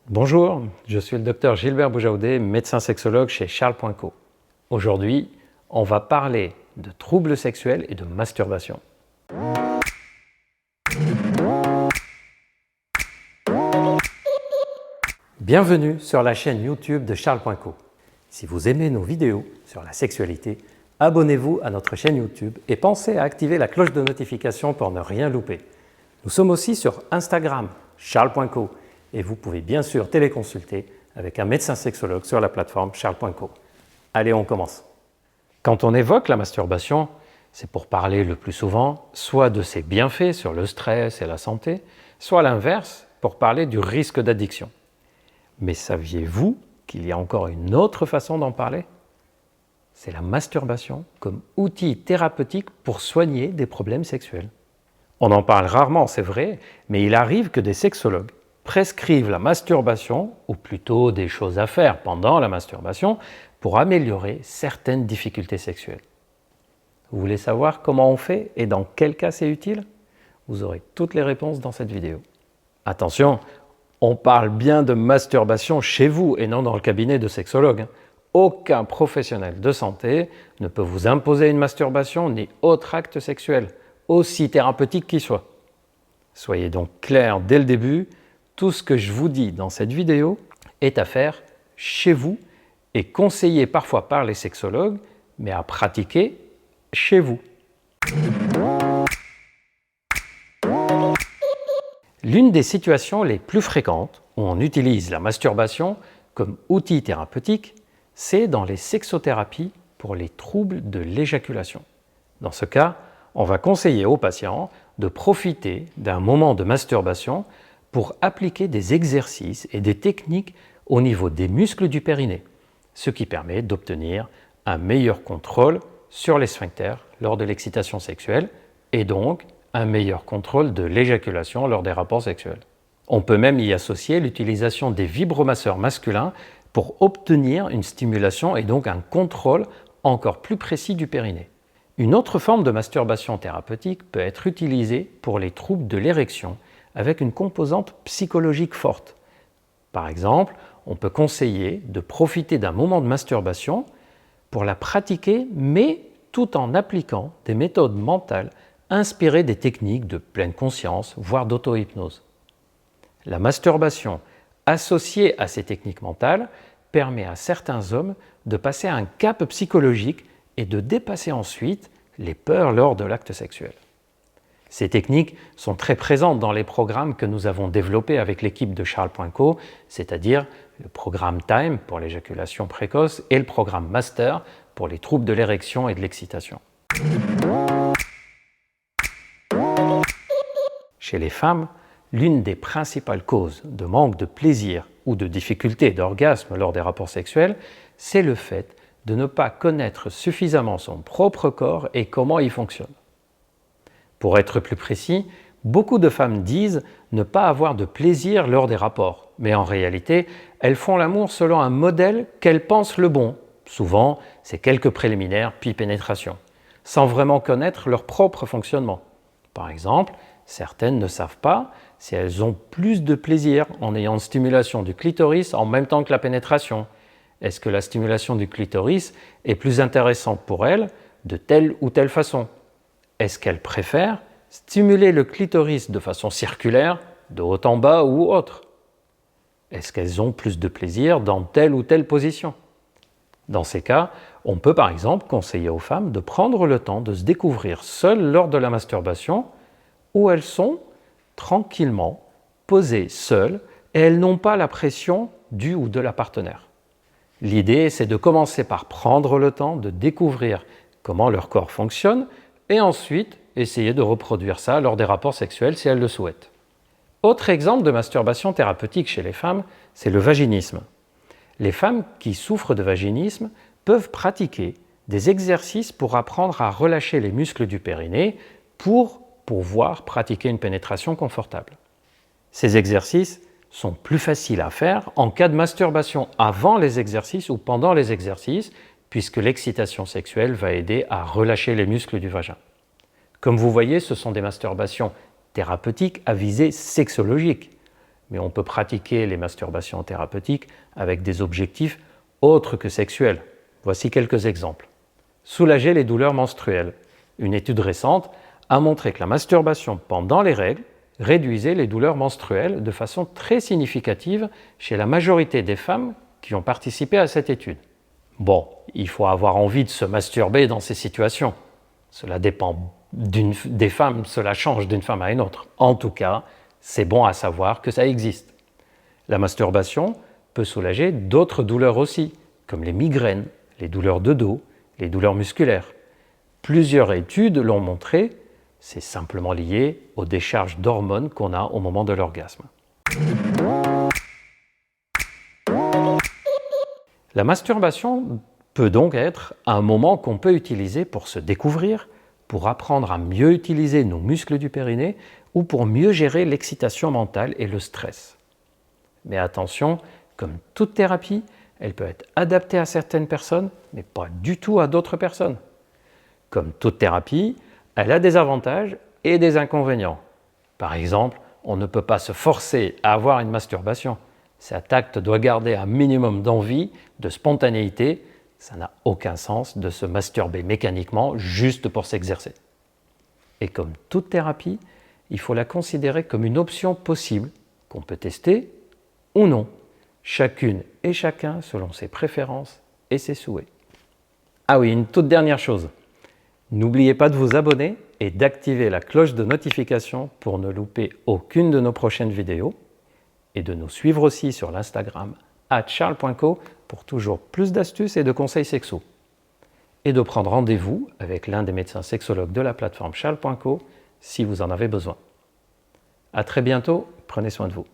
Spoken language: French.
Bonjour, je suis le docteur Gilbert Boujaoudé, médecin sexologue chez Charles.co. Aujourd'hui, on va parler de troubles sexuels et de masturbation. Bienvenue sur la chaîne YouTube de Charles.co. Si vous aimez nos vidéos sur la sexualité, abonnez-vous à notre chaîne YouTube et pensez à activer la cloche de notification pour ne rien louper. Nous sommes aussi sur Instagram, Charles.co, et vous pouvez bien sûr téléconsulter avec un médecin sexologue sur la plateforme Charles.co. Allez, on commence. Quand on évoque la masturbation, c'est pour parler le plus souvent soit de ses bienfaits sur le stress et la santé, soit à l'inverse, pour parler du risque d'addiction. Mais saviez-vous qu'il y a encore une autre façon d'en parler? C'est la masturbation comme outil thérapeutique pour soigner des problèmes sexuels. On en parle rarement, c'est vrai, mais il arrive que des sexologues prescrivent la masturbation, ou plutôt des choses à faire pendant la masturbation, pour améliorer certaines difficultés sexuelles. Vous voulez savoir comment on fait et dans quel cas c'est utile? Vous aurez toutes les réponses dans cette vidéo. Attention, on parle bien de masturbation chez vous et non dans le cabinet de sexologue. Aucun professionnel de santé ne peut vous imposer une masturbation ni autre acte sexuel, aussi thérapeutique qu'il soit. Soyez donc clairs dès le début, tout ce que je vous dis dans cette vidéo est à faire chez vous et conseillé parfois par les sexologues, mais à pratiquer chez vous. L'une des situations les plus fréquentes où on utilise la masturbation comme outil thérapeutique, c'est dans les sexothérapies pour les troubles de l'éjaculation. Dans ce cas, on va conseiller aux patients de profiter d'un moment de masturbation pour appliquer des exercices et des techniques au niveau des muscles du périnée, ce qui permet d'obtenir un meilleur contrôle sur les sphincters lors de l'excitation sexuelle et donc un meilleur contrôle de l'éjaculation lors des rapports sexuels. On peut même y associer l'utilisation des vibromasseurs masculins pour obtenir une stimulation et donc un contrôle encore plus précis du périnée. Une autre forme de masturbation thérapeutique peut être utilisée pour les troubles de l'érection avec une composante psychologique forte. Par exemple, on peut conseiller de profiter d'un moment de masturbation pour la pratiquer, mais tout en appliquant des méthodes mentales inspirées des techniques de pleine conscience, voire d'auto-hypnose. La masturbation associée à ces techniques mentales permet à certains hommes de passer un cap psychologique et de dépasser ensuite les peurs lors de l'acte sexuel. Ces techniques sont très présentes dans les programmes que nous avons développés avec l'équipe de Charles.co, c'est-à-dire le programme TIME pour l'éjaculation précoce et le programme MASTER pour les troubles de l'érection et de l'excitation. Chez les femmes, l'une des principales causes de manque de plaisir ou de difficulté d'orgasme lors des rapports sexuels, c'est le fait de ne pas connaître suffisamment son propre corps et comment il fonctionne. Pour être plus précis, beaucoup de femmes disent ne pas avoir de plaisir lors des rapports, mais en réalité, elles font l'amour selon un modèle qu'elles pensent le bon. Souvent, c'est quelques préliminaires puis pénétration, sans vraiment connaître leur propre fonctionnement. Par exemple, certaines ne savent pas si elles ont plus de plaisir en ayant une stimulation du clitoris en même temps que la pénétration. Est-ce que la stimulation du clitoris est plus intéressante pour elles de telle ou telle façon? Est-ce qu'elles préfèrent stimuler le clitoris de façon circulaire, de haut en bas ou autre? Est-ce qu'elles ont plus de plaisir dans telle ou telle position? Dans ces cas, on peut par exemple conseiller aux femmes de prendre le temps de se découvrir seules lors de la masturbation, où elles sont tranquillement posées seules et elles n'ont pas la pression du ou de la partenaire. L'idée, c'est de commencer par prendre le temps de découvrir comment leur corps fonctionne et ensuite essayer de reproduire ça lors des rapports sexuels si elles le souhaitent. Autre exemple de masturbation thérapeutique chez les femmes, c'est le vaginisme. Les femmes qui souffrent de vaginisme peuvent pratiquer des exercices pour apprendre à relâcher les muscles du périnée pour pouvoir pratiquer une pénétration confortable. Ces exercices sont plus faciles à faire en cas de masturbation avant les exercices ou pendant les exercices, puisque l'excitation sexuelle va aider à relâcher les muscles du vagin. Comme vous voyez, ce sont des masturbations thérapeutiques à visée sexologique. mais on peut pratiquer les masturbations thérapeutiques avec des objectifs autres que sexuels. Voici quelques exemples. Soulager les douleurs menstruelles. Une étude récente a montré que la masturbation pendant les règles réduisait les douleurs menstruelles de façon très significative chez la majorité des femmes qui ont participé à cette étude. Bon, il faut avoir envie de se masturber dans ces situations. Cela dépend des femmes, cela change d'une femme à une autre. En tout cas, c'est bon à savoir que ça existe. La masturbation peut soulager d'autres douleurs aussi, comme les migraines, les douleurs de dos, les douleurs musculaires. Plusieurs études l'ont montré, c'est simplement lié aux décharges d'hormones qu'on a au moment de l'orgasme. La masturbation peut donc être un moment qu'on peut utiliser pour se découvrir, pour apprendre à mieux utiliser nos muscles du périnée ou pour mieux gérer l'excitation mentale et le stress. Mais attention, comme toute thérapie, elle peut être adaptée à certaines personnes, mais pas du tout à d'autres personnes. Comme toute thérapie, elle a des avantages et des inconvénients. Par exemple, on ne peut pas se forcer à avoir une masturbation. Cet acte doit garder un minimum d'envie, de spontanéité. Ça n'a aucun sens de se masturber mécaniquement juste pour s'exercer. Et comme toute thérapie, il faut la considérer comme une option possible qu'on peut tester ou non, chacune et chacun selon ses préférences et ses souhaits. Ah oui, une toute dernière chose. N'oubliez pas de vous abonner et d'activer la cloche de notification pour ne louper aucune de nos prochaines vidéos et de nous suivre aussi sur l'Instagram @charles.co pour toujours plus d'astuces et de conseils sexos. Et de prendre rendez-vous avec l'un des médecins sexologues de la plateforme charles.co si vous en avez besoin. À très bientôt, prenez soin de vous.